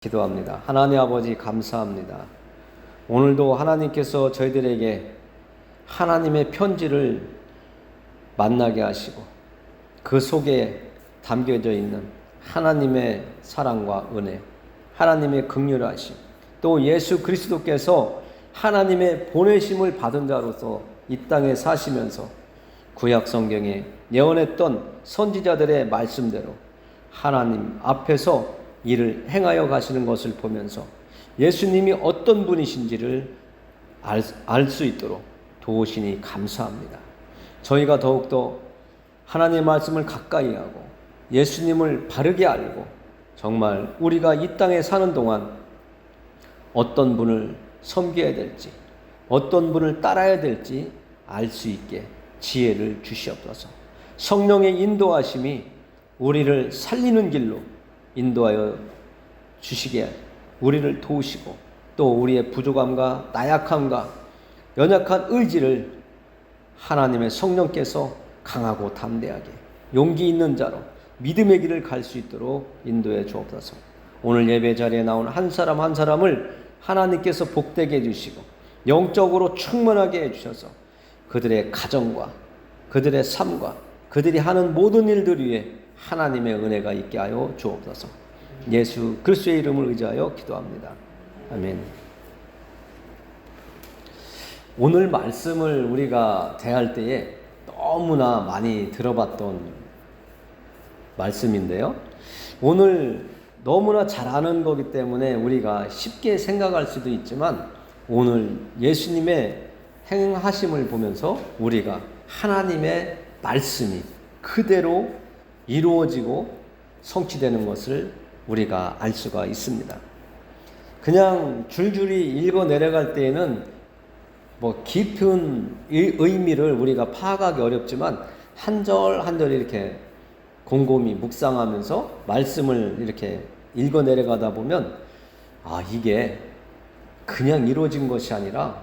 기도합니다. 하나님 아버지 감사합니다. 오늘도 하나님께서 저희들에게 하나님의 편지를 만나게 하시고 그 속에 담겨져 있는 하나님의 사랑과 은혜, 하나님의 긍휼하심, 또 예수 그리스도께서 하나님의 보내심을 받은 자로서 이 땅에 사시면서 구약 성경에 예언했던 선지자들의 말씀대로 하나님 앞에서 일을 행하여 가시는 것을 보면서 예수님이 어떤 분이신지를 알 수 있도록 도우시니 감사합니다. 저희가 더욱더 하나님의 말씀을 가까이 하고 예수님을 바르게 알고 정말 우리가 이 땅에 사는 동안 어떤 분을 섬겨야 될지 어떤 분을 따라야 될지 알 수 있게 지혜를 주시옵소서. 성령의 인도하심이 우리를 살리는 길로 인도하여 주시게 우리를 도우시고 또 우리의 부족함과 나약함과 연약한 의지를 하나님의 성령께서 강하고 담대하게 용기 있는 자로 믿음의 길을 갈 수 있도록 인도해 주옵소서. 오늘 예배 자리에 나온 한 사람 한 사람을 하나님께서 복되게 해주시고 영적으로 충만하게 해주셔서 그들의 가정과 그들의 삶과 그들이 하는 모든 일들 위에 하나님의 은혜가 있게 하여 주옵소서. 예수 그리스도의 이름을 의지하여 기도합니다. 아멘. 오늘 말씀을 우리가 대할 때에 너무나 많이 들어봤던 말씀인데요. 오늘 너무나 잘 아는 거기 때문에 우리가 쉽게 생각할 수도 있지만 오늘 예수님의 행하심을 보면서 우리가 하나님의 말씀이 그대로 이루어지고 성취되는 것을 우리가 알 수가 있습니다. 그냥 줄줄이 읽어 내려갈 때에는 깊은 의미를 우리가 파악하기 어렵지만 한 절 한 절 이렇게 곰곰이 묵상하면서 말씀을 이렇게 읽어 내려가다 보면 이게 그냥 이루어진 것이 아니라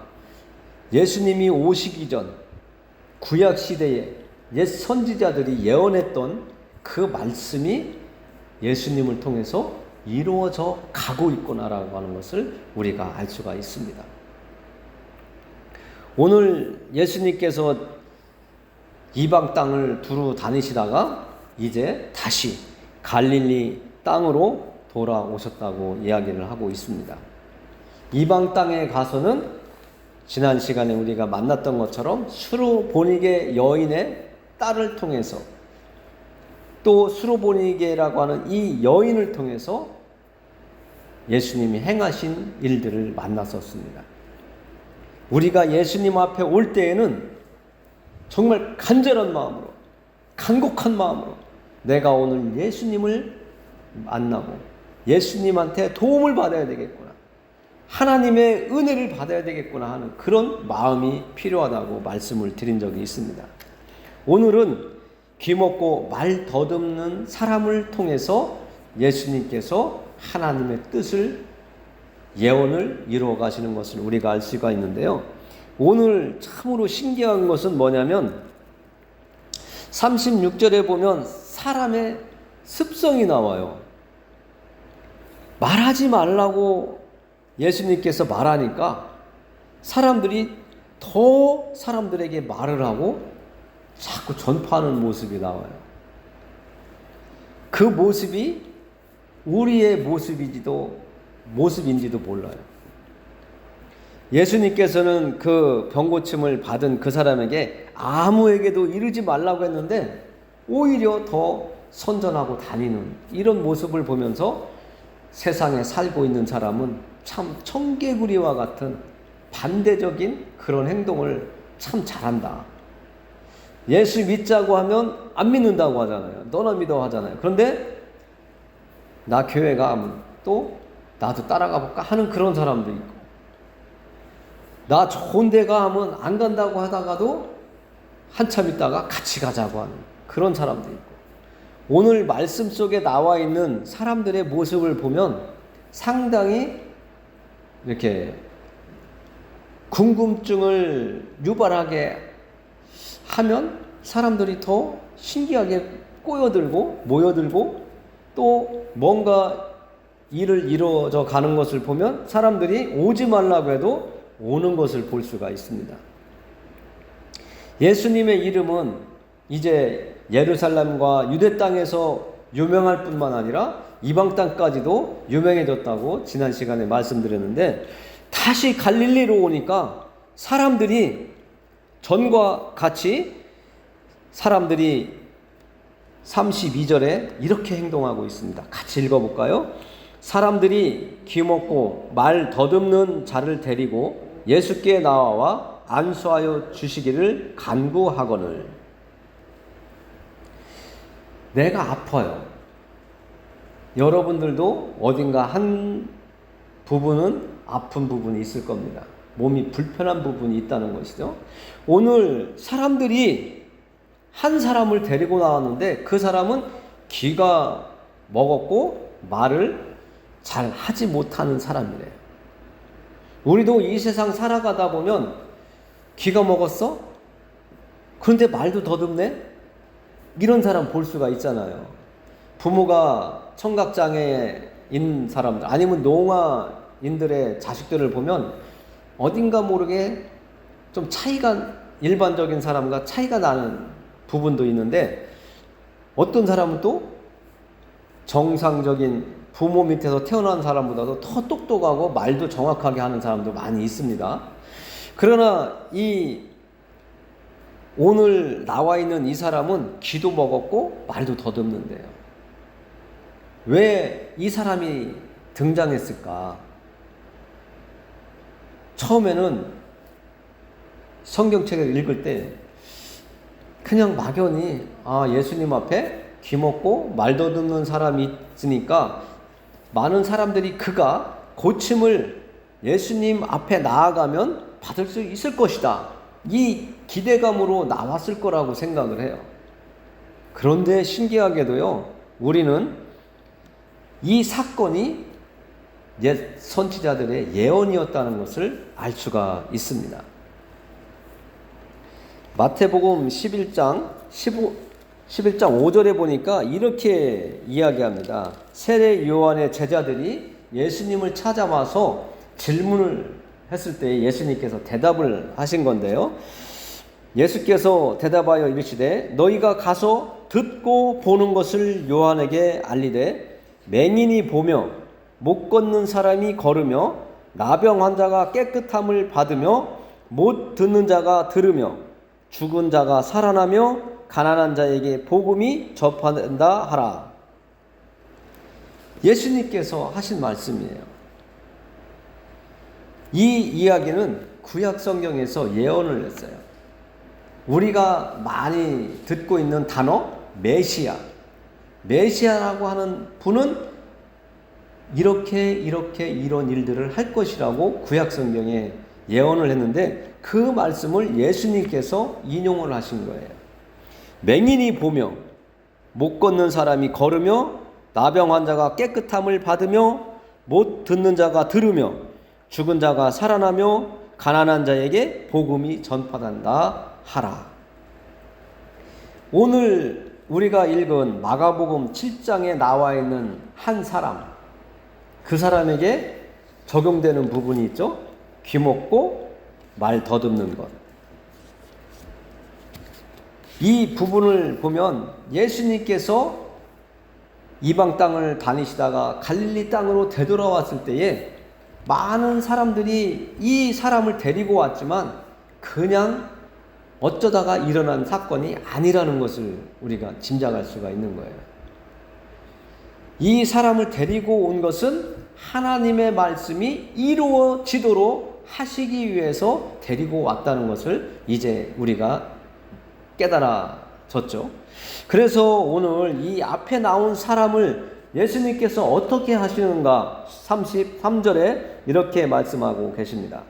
예수님이 오시기 전 구약 시대에 옛 선지자들이 예언했던 그 말씀이 예수님을 통해서 이루어져 가고 있구나라고 하는 것을 우리가 알 수가 있습니다. 오늘 예수님께서 이방 땅을 두루 다니시다가 이제 다시 갈릴리 땅으로 돌아오셨다고 이야기를 하고 있습니다. 이방 땅에 가서는 지난 시간에 우리가 만났던 것처럼 수로보니게 여인의 딸을 통해서 또 수로보니게라고 하는 이 여인을 통해서 예수님이 행하신 일들을 만났었습니다. 우리가 예수님 앞에 올 때에는 정말 간절한 마음으로 간곡한 마음으로 내가 오늘 예수님을 만나고 예수님한테 도움을 받아야 되겠구나, 하나님의 은혜를 받아야 되겠구나 하는 그런 마음이 필요하다고 말씀을 드린 적이 있습니다. 오늘은 귀먹고 말 더듬는 사람을 통해서 예수님께서 하나님의 뜻을 예언을 이루어 가시는 것을 우리가 알 수가 있는데요. 오늘 참으로 신기한 것은 뭐냐면 36절에 보면 사람의 습성이 나와요. 말하지 말라고 예수님께서 말하니까 사람들이 더 사람들에게 말을 하고 자꾸 전파하는 모습이 나와요. 그 모습이 우리의 모습인지도 몰라요. 예수님께서는 그 병고침을 받은 그 사람에게 아무에게도 이르지 말라고 했는데 오히려 더 선전하고 다니는 이런 모습을 보면서 세상에 살고 있는 사람은 참 청개구리와 같은 반대적인 그런 행동을 참 잘한다. 예수 믿자고 하면 안 믿는다고 하잖아요. 너나 믿어 하잖아요. 그런데 나 교회 가면 또 나도 따라가 볼까 하는 그런 사람도 있고, 나 좋은 데 가면 안 간다고 하다가도 한참 있다가 같이 가자고 하는 그런 사람도 있고, 오늘 말씀 속에 나와 있는 사람들의 모습을 보면 상당히 이렇게 궁금증을 유발하게 하면 사람들이 더 신기하게 모여들고 또 뭔가 일을 이루어져 가는 것을 보면 사람들이 오지 말라고 해도 오는 것을 볼 수가 있습니다. 예수님의 이름은 이제 예루살렘과 유대 땅에서 유명할 뿐만 아니라 이방 땅까지도 유명해졌다고 지난 시간에 말씀드렸는데, 다시 갈릴리로 오니까 사람들이 전과 같이 사람들이 32절에 이렇게 행동하고 있습니다. 같이 읽어볼까요? 사람들이 귀먹고 말 더듬는 자를 데리고 예수께 나와 안수하여 주시기를 간구하거늘. 내가 아파요. 여러분들도 어딘가 한 부분은 아픈 부분이 있을 겁니다. 몸이 불편한 부분이 있다는 것이죠. 오늘 사람들이 한 사람을 데리고 나왔는데 그 사람은 귀가 먹었고 말을 잘 하지 못하는 사람이래요. 우리도 이 세상 살아가다 보면 귀가 먹었어? 그런데 말도 더듬네? 이런 사람 볼 수가 있잖아요. 부모가 청각장애인 사람들 아니면 노화인들의 자식들을 보면 어딘가 모르게 좀 차이가, 일반적인 사람과 차이가 나는 부분도 있는데, 어떤 사람은 또 정상적인 부모 밑에서 태어난 사람보다도 더 똑똑하고 말도 정확하게 하는 사람도 많이 있습니다. 그러나 오늘 나와 있는 이 사람은 귀도 먹었고 말도 더듬는데요. 왜 이 사람이 등장했을까? 처음에는 성경책을 읽을 때 그냥 막연히 예수님 앞에 귀 먹고 말 더듬는 사람이 있으니까 많은 사람들이 그가 고침을 예수님 앞에 나아가면 받을 수 있을 것이다, 이 기대감으로 나왔을 거라고 생각을 해요. 그런데 신기하게도요, 우리는 이 사건이 옛 선지자들의 예언이었다는 것을 알 수가 있습니다. 마태복음 11장 5절에 보니까 이렇게 이야기합니다. 세례 요한의 제자들이 예수님을 찾아와서 질문을 했을 때 예수님께서 대답을 하신 건데요. 예수께서 대답하여 이르시되 너희가 가서 듣고 보는 것을 요한에게 알리되 맹인이 보며 못 걷는 사람이 걸으며 나병 환자가 깨끗함을 받으며 못 듣는 자가 들으며 죽은 자가 살아나며 가난한 자에게 복음이 접한다 하라. 예수님께서 하신 말씀이에요. 이 이야기는 구약 성경에서 예언을 했어요. 우리가 많이 듣고 있는 단어 메시아라고 하는 분은 이런 일들을 할 것이라고 구약 성경에 예언을 했는데, 그 말씀을 예수님께서 인용을 하신 거예요. 맹인이 보며 못 걷는 사람이 걸으며 나병 환자가 깨끗함을 받으며 못 듣는 자가 들으며 죽은 자가 살아나며 가난한 자에게 복음이 전파된다 하라. 오늘 우리가 읽은 마가복음 7장에 나와 있는 한 사람, 그 사람에게 적용되는 부분이 있죠. 귀 먹고 말 더듬는 것. 이 부분을 보면 예수님께서 이방 땅을 다니시다가 갈릴리 땅으로 되돌아왔을 때에 많은 사람들이 이 사람을 데리고 왔지만 그냥 어쩌다가 일어난 사건이 아니라는 것을 우리가 짐작할 수가 있는 거예요. 이 사람을 데리고 온 것은 하나님의 말씀이 이루어지도록 하시기 위해서 데리고 왔다는 것을 이제 우리가 깨달아졌죠. 그래서 오늘 이 앞에 나온 사람을 예수님께서 어떻게 하시는가 33절에 이렇게 말씀하고 계십니다.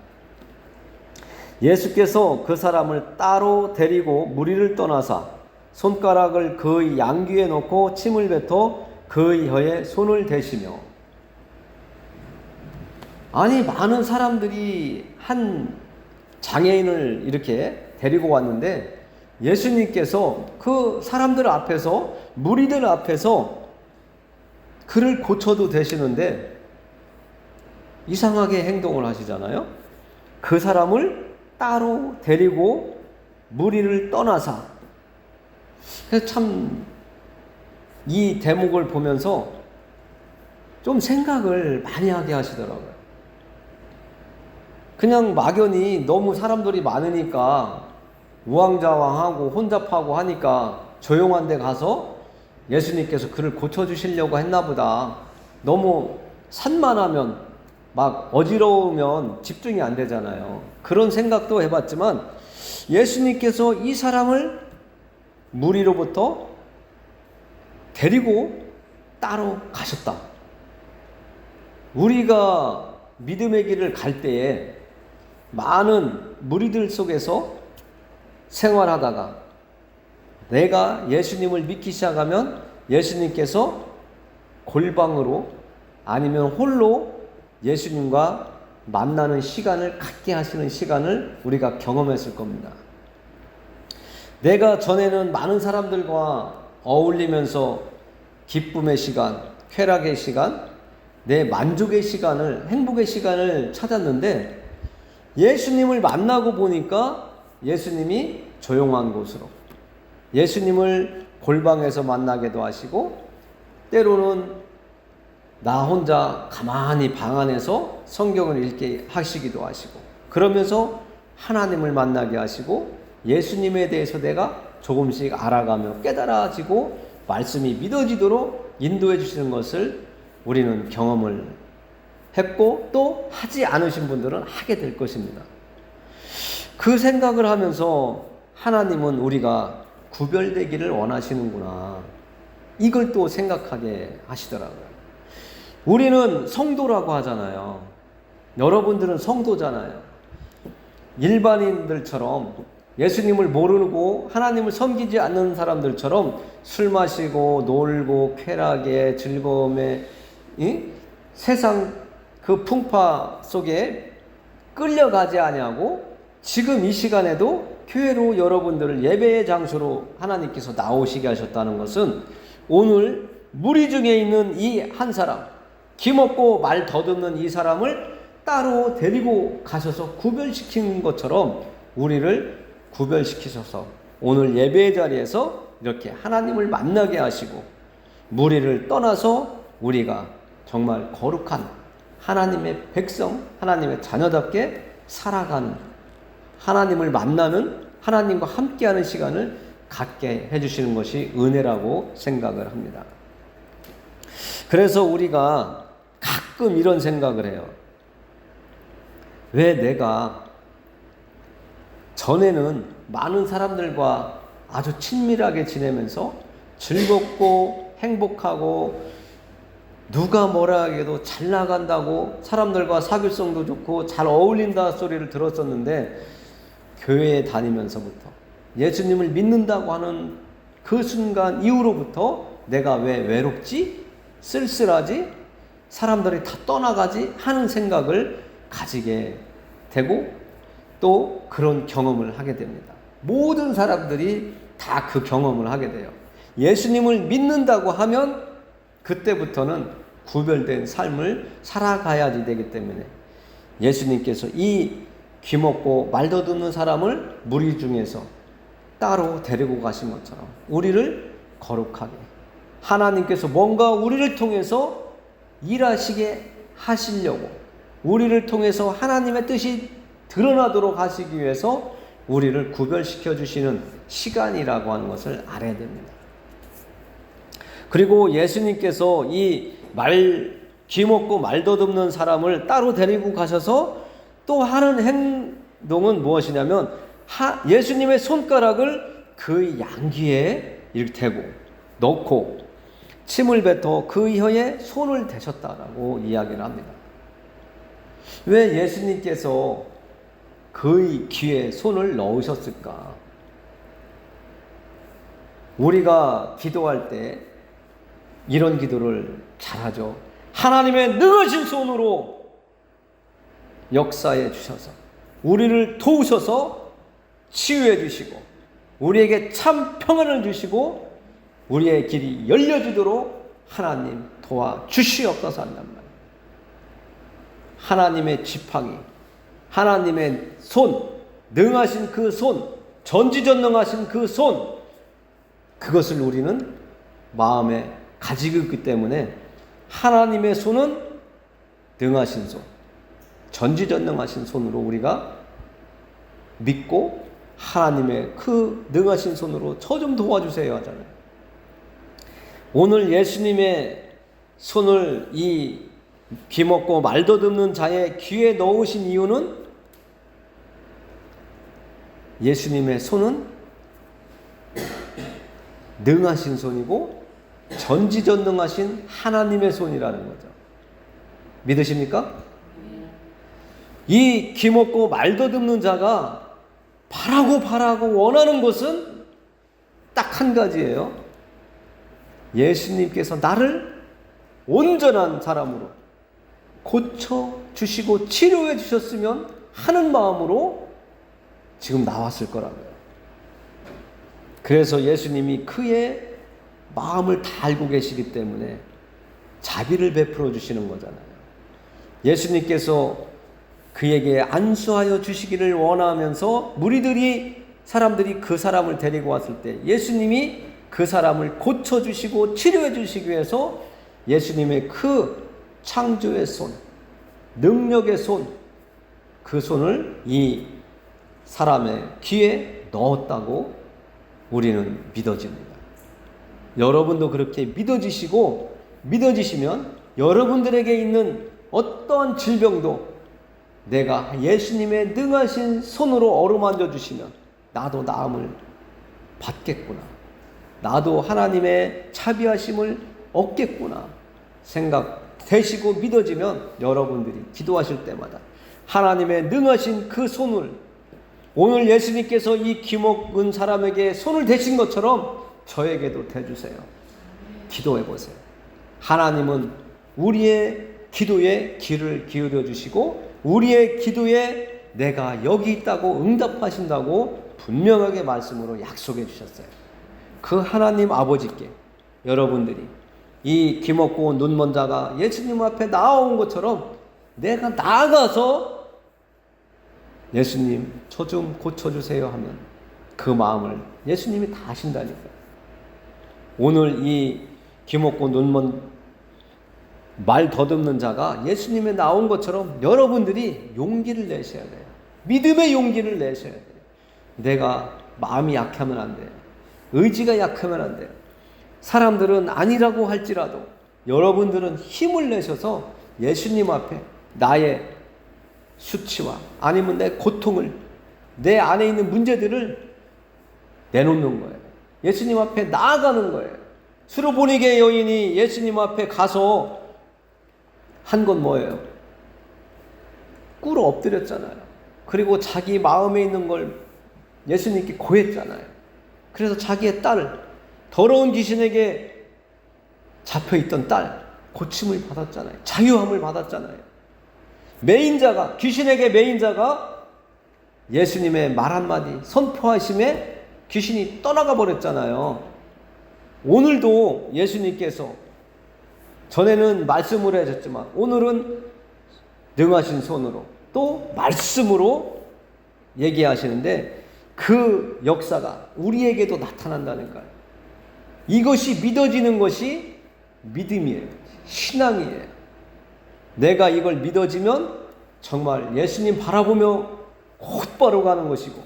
예수께서 그 사람을 따로 데리고 무리를 떠나사 손가락을 그의 양귀에 넣고 침을 뱉어 그의 혀에 손을 대시며. 아니, 많은 사람들이 한 장애인을 이렇게 데리고 왔는데 예수님께서 그 사람들 앞에서, 무리들 앞에서 그를 고쳐도 되시는데 이상하게 행동을 하시잖아요. 그 사람을 따로 데리고 무리를 떠나사. 그래서 참 이 대목을 보면서 좀 생각을 많이 하게 하시더라고요. 그냥 막연히 너무 사람들이 많으니까 우왕좌왕하고 혼잡하고 하니까 조용한 데 가서 예수님께서 그를 고쳐주시려고 했나 보다. 너무 산만하면 막 어지러우면 집중이 안 되잖아요. 그런 생각도 해봤지만 예수님께서 이 사람을 무리로부터 데리고 따로 가셨다. 우리가 믿음의 길을 갈 때에 많은 무리들 속에서 생활하다가 내가 예수님을 믿기 시작하면 예수님께서 골방으로 아니면 홀로 예수님과 만나는 시간을 갖게 하시는 시간을 우리가 경험했을 겁니다. 내가 전에는 많은 사람들과 어울리면서 기쁨의 시간, 쾌락의 시간, 내 만족의 시간을, 행복의 시간을 찾았는데 예수님을 만나고 보니까 예수님이 조용한 곳으로, 예수님을 골방에서 만나게도 하시고 때로는 나 혼자 가만히 방 안에서 성경을 읽게 하시기도 하시고 그러면서 하나님을 만나게 하시고 예수님에 대해서 내가 조금씩 알아가며 깨달아지고 말씀이 믿어지도록 인도해 주시는 것을 우리는 경험을 했고 또 하지 않으신 분들은 하게 될 것입니다. 그 생각을 하면서 하나님은 우리가 구별되기를 원하시는구나. 이걸 또 생각하게 하시더라고요. 우리는 성도라고 하잖아요. 여러분들은 성도잖아요. 일반인들처럼 예수님을 모르고 하나님을 섬기지 않는 사람들처럼 술 마시고 놀고 쾌락에 즐거움에 세상 그 풍파 속에 끌려가지 아니하고 지금 이 시간에도 교회로 여러분들을 예배의 장소로 하나님께서 나오시게 하셨다는 것은 오늘 무리 중에 있는 이 한 사람, 기먹고 말 더듬는 이 사람을 따로 데리고 가셔서 구별시킨 것처럼 우리를 구별시키셔서 오늘 예배의 자리에서 이렇게 하나님을 만나게 하시고 무리를 떠나서 우리가 정말 거룩한 하나님의 백성, 하나님의 자녀답게 살아가는, 하나님을 만나는, 하나님과 함께하는 시간을 갖게 해주시는 것이 은혜라고 생각을 합니다. 그래서 우리가 가끔 이런 생각을 해요. 왜 내가 전에는 많은 사람들과 아주 친밀하게 지내면서 즐겁고 행복하고 누가 뭐라 하게도 잘 나간다고 사람들과 사교성도 좋고 잘 어울린다 소리를 들었었는데 교회에 다니면서부터 예수님을 믿는다고 하는 그 순간 이후로부터 내가 왜 외롭지? 쓸쓸하지? 사람들이 다 떠나가지? 하는 생각을 가지게 되고 또 그런 경험을 하게 됩니다. 모든 사람들이 다 그 경험을 하게 돼요. 예수님을 믿는다고 하면 그때부터는 구별된 삶을 살아가야지 되기 때문에 예수님께서 이 귀먹고 말도 듣는 사람을 무리 중에서 따로 데리고 가신 것처럼 우리를 거룩하게 하나님께서 뭔가 우리를 통해서 일하시게 하시려고 우리를 통해서 하나님의 뜻이 드러나도록 하시기 위해서 우리를 구별시켜 주시는 시간이라고 하는 것을 알아야 됩니다. 그리고 예수님께서 이 귀먹고 말더듬는 사람을 따로 데리고 가셔서 또 하는 행동은 무엇이냐면 예수님의 손가락을 그 양귀에 이렇게 대고 넣고 침을 뱉어 그 혀에 손을 대셨다라고 이야기를 합니다. 왜 예수님께서 그의 귀에 손을 넣으셨을까? 우리가 기도할 때 이런 기도를 잘하죠. 하나님의 능하신 손으로 역사해 주셔서 우리를 도우셔서 치유해 주시고 우리에게 참 평안을 주시고 우리의 길이 열려지도록 하나님 도와주시옵소서 한단 말이에요. 하나님의 지팡이, 하나님의 손, 능하신 그 손, 전지전능하신 그 손, 그것을 우리는 마음에 가지고 있기 때문에 하나님의 손은 능하신 손, 전지전능하신 손으로 우리가 믿고 하나님의 그 능하신 손으로 저 좀 도와주세요 하잖아요. 오늘 예수님의 손을 이 귀먹고 말도 듣는 자의 귀에 넣으신 이유는 예수님의 손은 능하신 손이고 전지전능하신 하나님의 손이라는 거죠. 믿으십니까? 이 귀먹고 말도 듣는 자가 바라고 원하는 것은 딱 한 가지예요. 예수님께서 나를 온전한 사람으로 고쳐주시고 치료해 주셨으면 하는 마음으로 지금 나왔을 거라고요. 그래서 예수님이 그의 마음을 다 알고 계시기 때문에 자비를 베풀어 주시는 거잖아요. 예수님께서 그에게 안수하여 주시기를 원하면서 사람들이 그 사람을 데리고 왔을 때 예수님이 그 사람을 고쳐주시고 치료해 주시기 위해서 예수님의 그 창조의 손, 능력의 손, 그 손을 이 사람의 귀에 넣었다고 우리는 믿어집니다. 여러분도 그렇게 믿어지시면 여러분들에게 있는 어떠한 질병도 내가 예수님의 능하신 손으로 어루만져 주시면 나도 나음을 받겠구나, 나도 하나님의 자비하심을 얻겠구나 생각되시고 믿어지면 여러분들이 기도하실 때마다 하나님의 능하신 그 손을, 오늘 예수님께서 이 귀먹은 사람에게 손을 대신 것처럼 저에게도 대주세요. 기도해 보세요. 하나님은 우리의 기도에 귀를 기울여 주시고 우리의 기도에 내가 여기 있다고 응답하신다고 분명하게 말씀으로 약속해 주셨어요. 그 하나님 아버지께 여러분들이 이 귀먹고 눈먼 자가 예수님 앞에 나아온 것처럼 내가 나아가서 예수님 저 좀 고쳐주세요 하면 그 마음을 예수님이 다 아신다니까요. 오늘 이 귀먹고 눈먼 말 더듬는 자가 예수님에 나온 것처럼 여러분들이 용기를 내셔야 돼요. 믿음의 용기를 내셔야 돼요. 내가 마음이 약하면 안 돼요. 의지가 약하면 안 돼요. 사람들은 아니라고 할지라도 여러분들은 힘을 내셔서 예수님 앞에 나의 수치와 아니면 내 고통을, 내 안에 있는 문제들을 내놓는 거예요. 예수님 앞에 나아가는 거예요. 수로보니게 여인이 예수님 앞에 가서 한 건 뭐예요? 꿇어 엎드렸잖아요. 그리고 자기 마음에 있는 걸 예수님께 고했잖아요. 그래서 자기의 딸, 더러운 귀신에게 잡혀있던 딸, 고침을 받았잖아요. 자유함을 받았잖아요. 귀신에게 매인 자가 예수님의 말 한마디 선포하심에 귀신이 떠나가 버렸잖아요. 오늘도 예수님께서 전에는 말씀으로 해줬지만 오늘은 능하신 손으로 또 말씀으로 얘기하시는데 그 역사가 우리에게도 나타난다는 거예요. 이것이 믿어지는 것이 믿음이에요. 신앙이에요. 내가 이걸 믿어지면 정말 예수님 바라보며 곧바로 가는 것이고,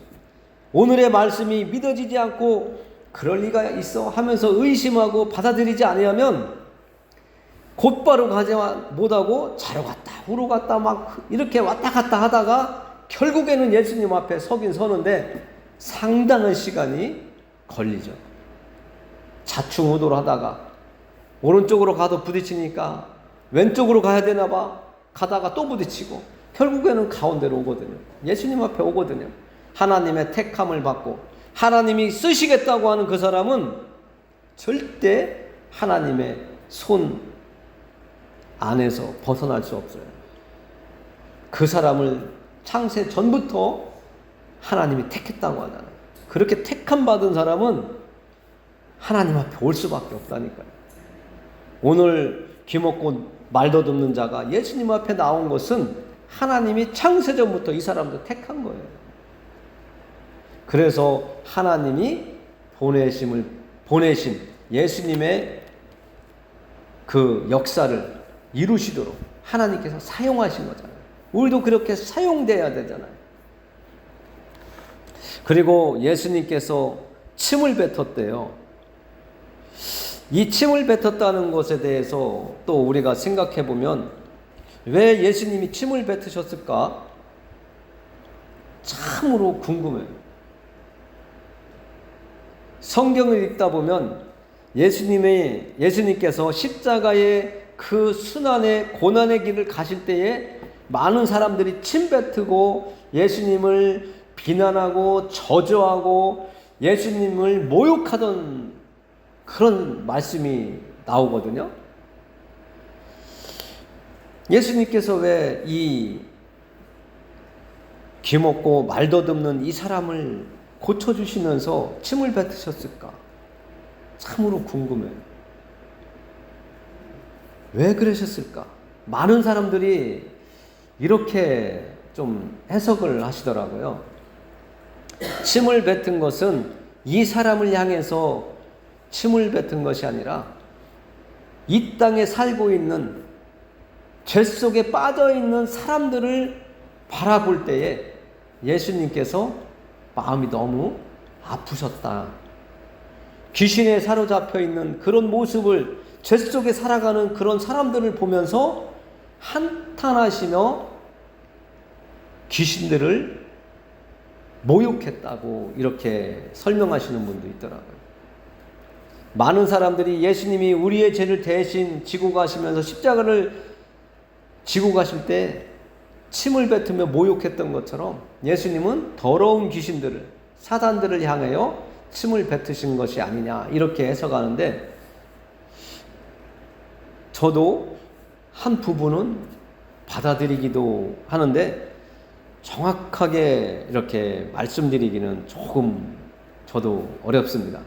오늘의 말씀이 믿어지지 않고 그럴 리가 있어 하면서 의심하고 받아들이지 않으면 곧바로 가지 못하고 자로 갔다 우로 갔다 막 이렇게 왔다 갔다 하다가 결국에는 예수님 앞에 서는데 상당한 시간이 걸리죠. 자충우돌 하다가 오른쪽으로 가도 부딪히니까 왼쪽으로 가야 되나 봐 가다가 또 부딪히고 결국에는 가운데로 오거든요. 예수님 앞에 오거든요. 하나님의 택함을 받고 하나님이 쓰시겠다고 하는 그 사람은 절대 하나님의 손 안에서 벗어날 수 없어요. 그 사람을 창세 전부터 하나님이 택했다고 하잖아요. 그렇게 택함 받은 사람은 하나님 앞에 올 수밖에 없다니까요. 오늘 귀먹고 말도 듣는 자가 예수님 앞에 나온 것은 하나님이 창세전부터 이 사람도 택한 거예요. 그래서 하나님이 보내신 예수님의 그 역사를 이루시도록 하나님께서 사용하신 거잖아요. 우리도 그렇게 사용돼야 되잖아요. 그리고 예수님께서 침을 뱉었대요. 이 침을 뱉었다는 것에 대해서 또 우리가 생각해 보면 왜 예수님이 침을 뱉으셨을까? 참으로 궁금해요. 성경을 읽다 보면 예수님께서 십자가의 그 순환의 고난의 길을 가실 때에 많은 사람들이 침 뱉고 예수님을 비난하고 저주하고 예수님을 모욕하던 그런 말씀이 나오거든요. 예수님께서 왜 이 귀먹고 말도 듣는 이 사람을 고쳐주시면서 침을 뱉으셨을까? 참으로 궁금해요. 왜 그러셨을까? 많은 사람들이 이렇게 좀 해석을 하시더라고요. 침을 뱉은 것은 이 사람을 향해서 침을 뱉은 것이 아니라 이 땅에 살고 있는 죄 속에 빠져 있는 사람들을 바라볼 때에 예수님께서 마음이 너무 아프셨다. 귀신에 사로잡혀 있는 그런 모습을 죄 속에 살아가는 그런 사람들을 보면서 한탄하시며 귀신들을 모욕했다고 이렇게 설명하시는 분도 있더라고요. 많은 사람들이 예수님이 우리의 죄를 대신 지고 가시면서 십자가를 지고 가실 때 침을 뱉으며 모욕했던 것처럼 예수님은 더러운 귀신들을, 사단들을 향하여 침을 뱉으신 것이 아니냐 이렇게 해석하는데, 저도 한 부분은 받아들이기도 하는데 정확하게 이렇게 말씀드리기는 조금 저도 어렵습니다.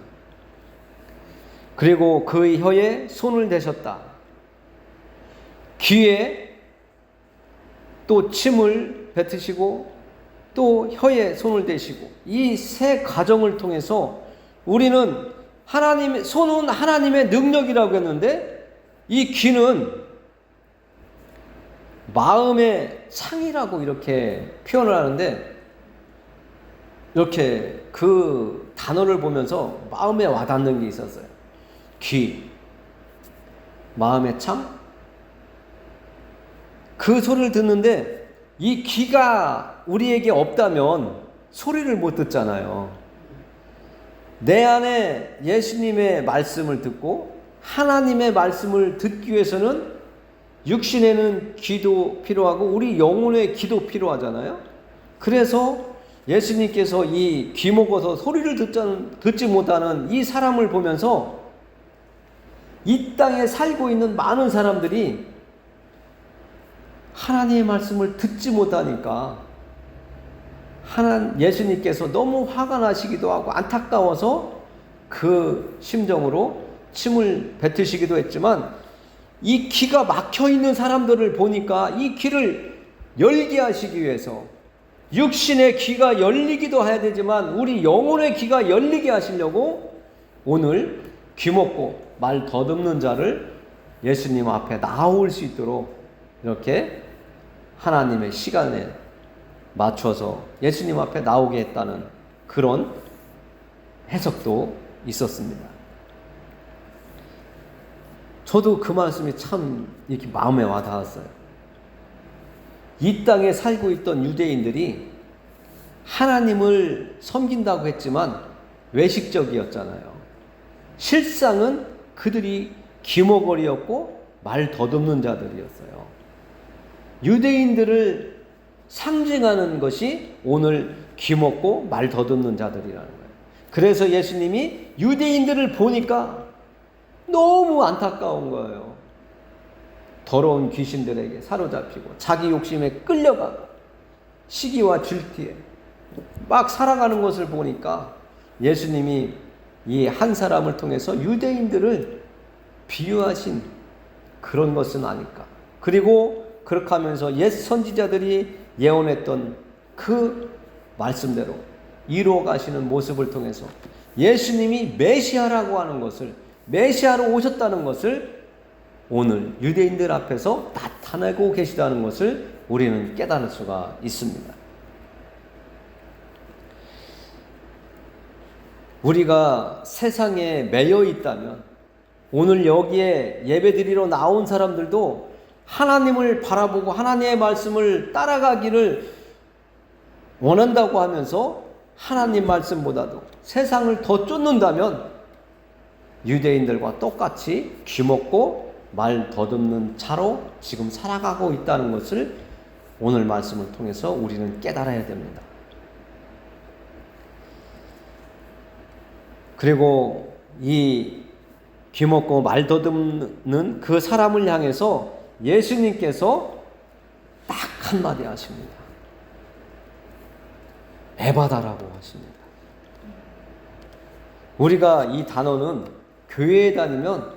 그리고 그 혀에 손을 대셨다. 귀에 또 침을 뱉으시고 또 혀에 손을 대시고, 이 세 과정을 통해서 우리는 손은 하나님의 능력이라고 했는데 이 귀는 마음의 창이라고 이렇게 표현을 하는데, 이렇게 그 단어를 보면서 마음에 와닿는 게 있었어요. 귀, 마음의 창. 그 소리를 듣는데 이 귀가 우리에게 없다면 소리를 못 듣잖아요. 내 안에 예수님의 말씀을 듣고 하나님의 말씀을 듣기 위해서는 육신에는 귀도 필요하고 우리 영혼의 귀도 필요하잖아요. 그래서 예수님께서 이 귀 먹어서 소리를 듣지 못하는 이 사람을 보면서 이 땅에 살고 있는 많은 사람들이 하나님의 말씀을 듣지 못하니까 예수님께서 너무 화가 나시기도 하고 안타까워서 그 심정으로 침을 뱉으시기도 했지만, 이 귀가 막혀 있는 사람들을 보니까 이 귀를 열게 하시기 위해서, 육신의 귀가 열리기도 해야 되지만 우리 영혼의 귀가 열리게 하시려고 오늘 귀 먹고 말 더듬는 자를 예수님 앞에 나올 수 있도록 이렇게 하나님의 시간에 맞춰서 예수님 앞에 나오게 했다는 그런 해석도 있었습니다. 저도 그 말씀이 참 이렇게 마음에 와닿았어요. 이 땅에 살고 있던 유대인들이 하나님을 섬긴다고 했지만 외식적이었잖아요. 실상은 그들이 기머거리였고 말 더듬는 자들이었어요. 유대인들을 상징하는 것이 오늘 귀먹고 말 더듬는 자들이라는 거예요. 그래서 예수님이 유대인들을 보니까 너무 안타까운 거예요. 더러운 귀신들에게 사로잡히고 자기 욕심에 끌려가고 시기와 질투에 막 살아가는 것을 보니까 예수님이 이 한 사람을 통해서 유대인들을 비유하신 그런 것은 아닐까. 그리고 그렇게 하면서 옛 선지자들이 예언했던 그 말씀대로 이루어 가시는 모습을 통해서 예수님이 메시아라고 하는 것을, 메시아로 오셨다는 것을 오늘 유대인들 앞에서 나타내고 계시다는 것을 우리는 깨달을 수가 있습니다. 우리가 세상에 매여 있다면 오늘 여기에 예배드리러 나온 사람들도 하나님을 바라보고 하나님의 말씀을 따라가기를 원한다고 하면서 하나님 말씀보다도 세상을 더 쫓는다면 유대인들과 똑같이 귀먹고 말 더듬는 자로 지금 살아가고 있다는 것을 오늘 말씀을 통해서 우리는 깨달아야 됩니다. 그리고 이 귀먹고 말 더듬는 그 사람을 향해서 예수님께서 딱 한마디 하십니다. 에바다라고 하십니다. 우리가 이 단어는 교회에 다니면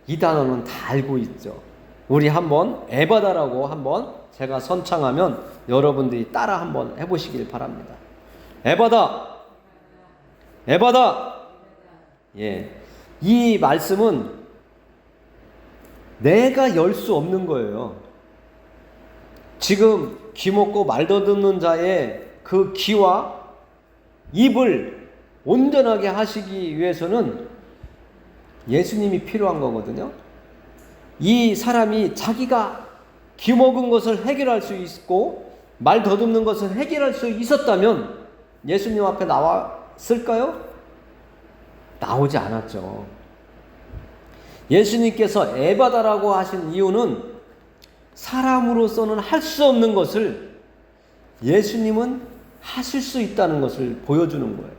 이 단어는 다 알고 있죠. 우리 한번 에바다라고 한번 제가 선창하면 여러분들이 따라 한번 해보시길 바랍니다. 에바다, 에바다. 예, 이 말씀은 내가 열 수 없는 거예요. 지금 귀먹고 말 더듬는 자의 그 귀와 입을 온전하게 하시기 위해서는 예수님이 필요한 거거든요. 이 사람이 자기가 귀먹은 것을 해결할 수 있고 말 더듬는 것을 해결할 수 있었다면 예수님 앞에 나왔을까요? 나오지 않았죠. 예수님께서 에바다라고 하신 이유는 사람으로서는 할 수 없는 것을 예수님은 하실 수 있다는 것을 보여주는 거예요.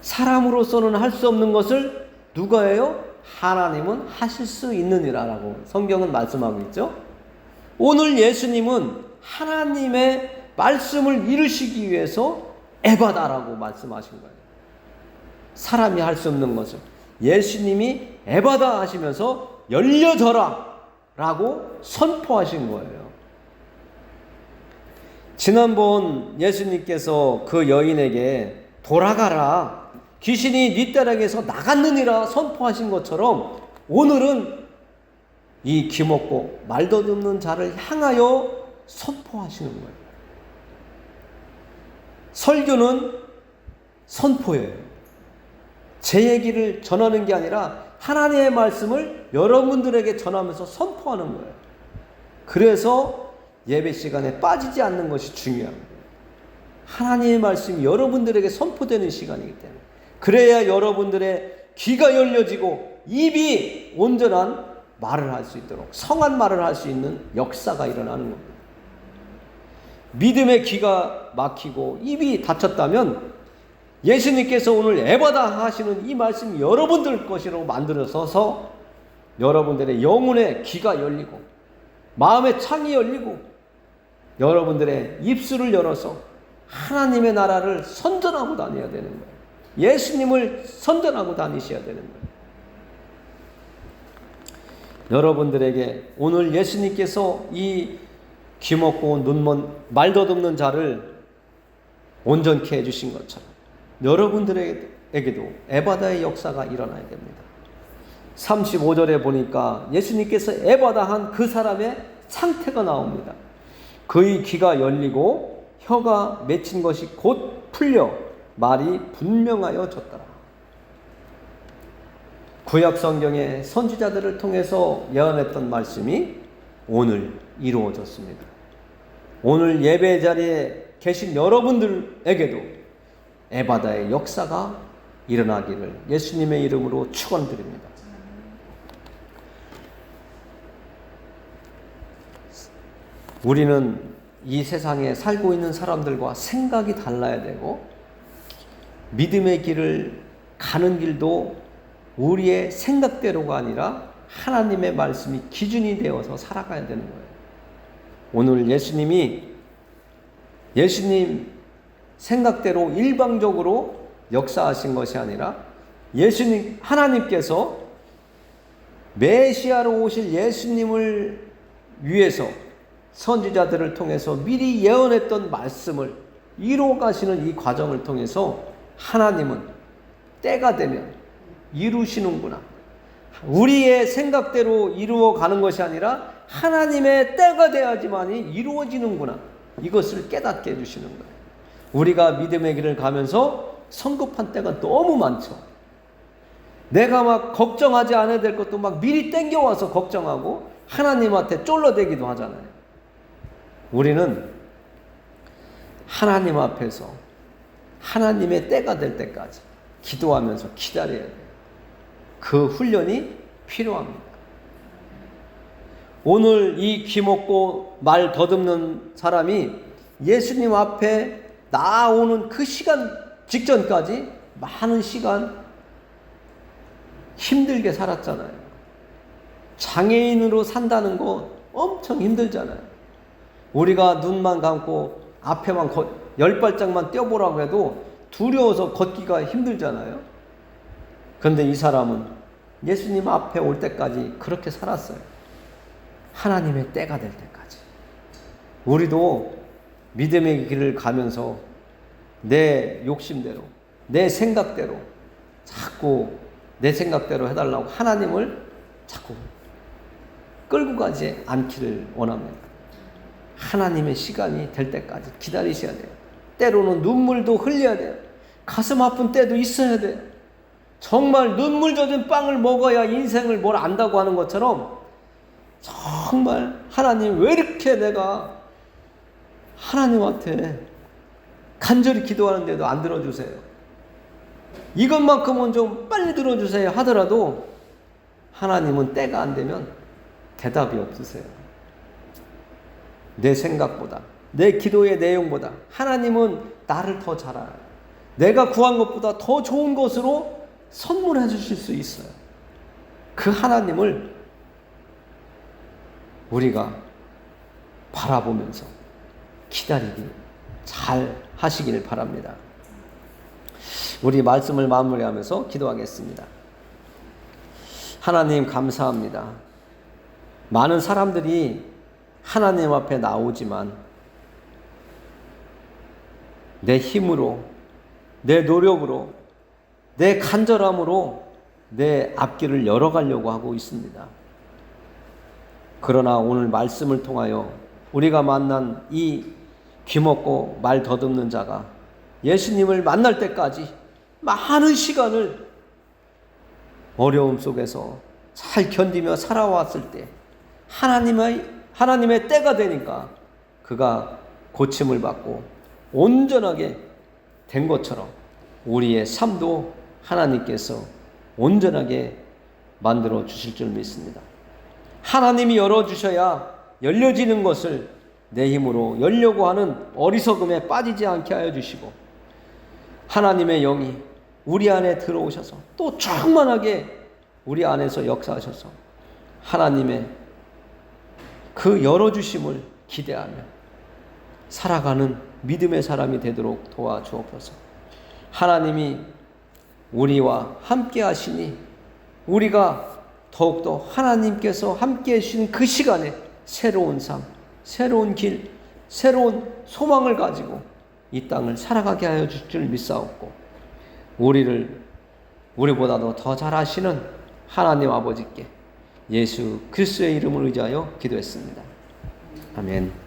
사람으로서는 할 수 없는 것을 누가 해요? 하나님은 하실 수 있느니라라고 성경은 말씀하고 있죠. 오늘 예수님은 하나님의 말씀을 이루시기 위해서 에바다라고 말씀하신 거예요. 사람이 할 수 없는 것을 예수님이 에바다 하시면서 열려져라 라고 선포하신 거예요. 지난번 예수님께서 그 여인에게 돌아가라, 귀신이 네 딸에게서 나갔느니라 선포하신 것처럼 오늘은 이 귀먹고 말 더듬는 자를 향하여 선포하시는 거예요. 설교는 선포예요. 제 얘기를 전하는 게 아니라 하나님의 말씀을 여러분들에게 전하면서 선포하는 거예요. 그래서 예배 시간에 빠지지 않는 것이 중요한 거예요. 하나님의 말씀이 여러분들에게 선포되는 시간이기 때문에 그래야 여러분들의 귀가 열려지고 입이 온전한 말을 할 수 있도록 성한 말을 할 수 있는 역사가 일어나는 겁니다. 믿음의 귀가 막히고 입이 닫혔다면 예수님께서 오늘 에바다 하시는 이 말씀이 여러분들 것이라고 만들어서서 여러분들의 영혼의 귀가 열리고 마음의 창이 열리고 여러분들의 입술을 열어서 하나님의 나라를 선전하고 다녀야 되는 거예요. 예수님을 선전하고 다니셔야 되는 거예요. 여러분들에게 오늘 예수님께서 이 귀먹고 말 더듬는 자를 온전케 해주신 것처럼 여러분들에게도 에바다의 역사가 일어나야 됩니다. 35절에 보니까 예수님께서 에바다한 그 사람의 상태가 나옵니다. 그의 귀가 열리고 혀가 맺힌 것이 곧 풀려 말이 분명하여 졌더라. 구약 성경의 선지자들을 통해서 예언했던 말씀이 오늘 이루어졌습니다. 오늘 예배 자리에 계신 여러분들에게도 에바다의 역사가 일어나기를 예수님의 이름으로 축원드립니다. 우리는 이 세상에 살고 있는 사람들과 생각이 달라야 되고 믿음의 길을 가는 길도 우리의 생각대로가 아니라 하나님의 말씀이 기준이 되어서 살아가야 되는 거예요. 오늘 예수님 생각대로 일방적으로 역사하신 것이 아니라 하나님께서 메시아로 오실 예수님을 위해서 선지자들을 통해서 미리 예언했던 말씀을 이루어 가시는 이 과정을 통해서 하나님은 때가 되면 이루시는구나. 우리의 생각대로 이루어 가는 것이 아니라 하나님의 때가 돼야지만이 이루어지는구나. 이것을 깨닫게 해주시는 거예요. 우리가 믿음의 길을 가면서 성급한 때가 너무 많죠. 내가 막 걱정하지 않아야 될 것도 막 미리 땡겨와서 걱정하고 하나님한테 쫄러대기도 하잖아요. 우리는 하나님 앞에서 하나님의 때가 될 때까지 기도하면서 기다려야 돼요. 그 훈련이 필요합니다. 오늘 이 귀먹고 말 더듬는 사람이 예수님 앞에 나오는 그 시간 직전까지 많은 시간 힘들게 살았잖아요. 장애인으로 산다는 거 엄청 힘들잖아요. 우리가 눈만 감고 앞에만 10발짝만 뛰어보라고 해도 두려워서 걷기가 힘들잖아요. 그런데 이 사람은 예수님 앞에 올 때까지 그렇게 살았어요. 하나님의 때가 될 때까지. 우리도 믿음의 길을 가면서 내 욕심대로, 내 생각대로 자꾸 내 생각대로 해달라고 하나님을 자꾸 끌고 가지 않기를 원합니다. 하나님의 시간이 될 때까지 기다리셔야 돼요. 때로는 눈물도 흘려야 돼요. 가슴 아픈 때도 있어야 돼요. 정말 눈물 젖은 빵을 먹어야 인생을 뭘 안다고 하는 것처럼 정말 하나님 왜 이렇게 내가 하나님한테 간절히 기도하는데도 안 들어주세요. 이것만큼은 좀 빨리 들어주세요 하더라도 하나님은 때가 안 되면 대답이 없으세요. 내 생각보다, 내 기도의 내용보다 하나님은 나를 더 잘 알아요. 내가 구한 것보다 더 좋은 것으로 선물해 주실 수 있어요. 그 하나님을 우리가 바라보면서 기다리기 잘 하시길 바랍니다. 우리 말씀을 마무리하면서 기도하겠습니다. 하나님 감사합니다. 많은 사람들이 하나님 앞에 나오지만 내 힘으로, 내 노력으로, 내 간절함으로 내 앞길을 열어가려고 하고 있습니다. 그러나 오늘 말씀을 통하여 우리가 만난 이 귀먹고 말 더듬는 자가 예수님을 만날 때까지 많은 시간을 어려움 속에서 잘 견디며 살아왔을 때 하나님의 때가 되니까 그가 고침을 받고 온전하게 된 것처럼 우리의 삶도 하나님께서 온전하게 만들어 주실 줄 믿습니다. 하나님이 열어주셔야 열려지는 것을 내 힘으로 열려고 하는 어리석음에 빠지지 않게 하여 주시고 하나님의 영이 우리 안에 들어오셔서 또 충만하게 우리 안에서 역사하셔서 하나님의 그 열어주심을 기대하며 살아가는 믿음의 사람이 되도록 도와주옵소서. 하나님이 우리와 함께 하시니 우리가 더욱더 하나님께서 함께 해주신 그 시간에 새로운 삶, 새로운 길, 새로운 소망을 가지고 이 땅을 살아가게 하여 주실 줄 믿사옵고 우리보다도 더 잘하시는 하나님 아버지께 예수 그리스도의 이름을 의지하여 기도했습니다. 아멘.